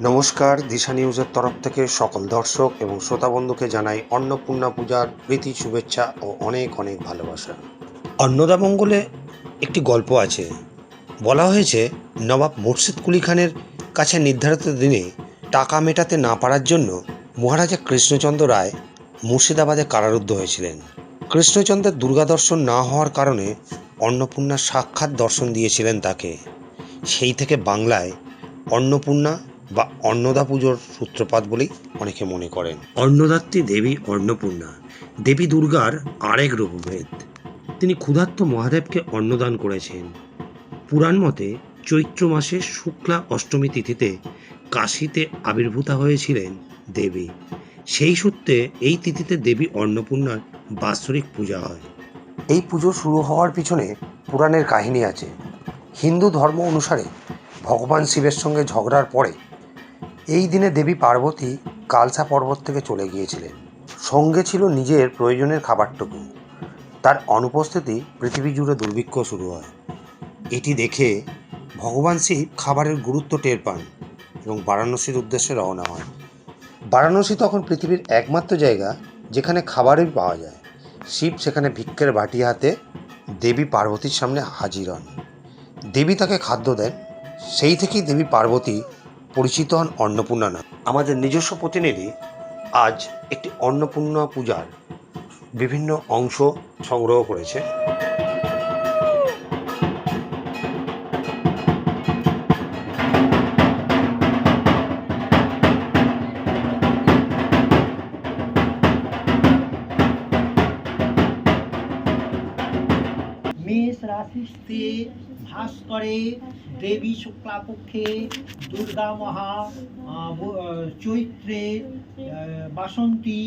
নমস্কার, দিশা নিউজের তরফ থেকে সকল দর্শক এবং শ্রোতা বন্ধুকে জানাই অন্নপূর্ণা পূজার প্রীতি শুভেচ্ছা ও অনেক অনেক ভালোবাসা। অন্নদামঙ্গলে একটি গল্প আছে। বলা হয়েছে নবাব মুর্শিদ কুলি খানের কাছে নির্ধারিত দিনে টাকা মেটাতে না পারার জন্য মহারাজা কৃষ্ণচন্দ্র রায় মুর্শিদাবাদে কারারুদ্ধ হয়েছিলেন। কৃষ্ণচন্দ্রের দুর্গা দর্শন না হওয়ার কারণে অন্নপূর্ণা সাক্ষাৎ দর্শন দিয়েছিলেন তাকে। সেই থেকে বাংলায় অন্নপূর্ণা বা অন্নদা পুজোর সূত্রপাত বলেই অনেকে মনে করেন। অন্নদাত্রী দেবী অন্নপূর্ণা দেবী দুর্গার আরেক রূপভেদ। তিনি ক্ষুধার্ত মহাদেবকে অন্নদান করেছেন। পুরাণ মতে চৈত্র মাসের শুক্লা অষ্টমী তিথিতে কাশীতে আবির্ভূতা হয়েছিলেন দেবী। সেই সূত্রে এই তিথিতে দেবী অন্নপূর্ণার বাৎসরিক পূজা হয়। এই পুজো শুরু হওয়ার পিছনে পুরাণের কাহিনী আছে। হিন্দু ধর্ম অনুসারে ভগবান শিবের সঙ্গে ঝগড়ার পরে এই দিনে দেবী পার্বতী কালসা পর্বত থেকে চলে গিয়েছিলেন। সঙ্গে ছিল নিজের প্রয়োজনের খাবারটুকু। তার অনুপস্থিতি পৃথিবী জুড়ে দুর্ভিক্ষ শুরু হয়। এটি দেখে ভগবান শিব খাবারের গুরুত্ব টের পান এবং বারাণসীর উদ্দেশ্যে রওনা হয়। বারাণসী তখন পৃথিবীর একমাত্র জায়গা যেখানে খাবারই পাওয়া যায়। শিব সেখানে ভিক্ষের বাটি হাতে দেবী পার্বতীর সামনে হাজির হন। দেবী তাকে খাদ্য দেন। সেই থেকেই দেবী পার্বতী পরিচিত হন অন্নপূর্ণা নামে। আমাদের নিজস্ব প্রতিনিধি আজ একটি অন্নপূর্ণা পূজার বিভিন্ন অংশ সংগ্রহ করেছে। মেষ রাশিতে ভাস করে দেবী শুক্লাপক্ষে দুর্গা মহা চৈত্রে বাসন্তী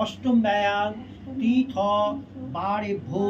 অষ্টম ব্যয়াল তীর্থ বারে ভো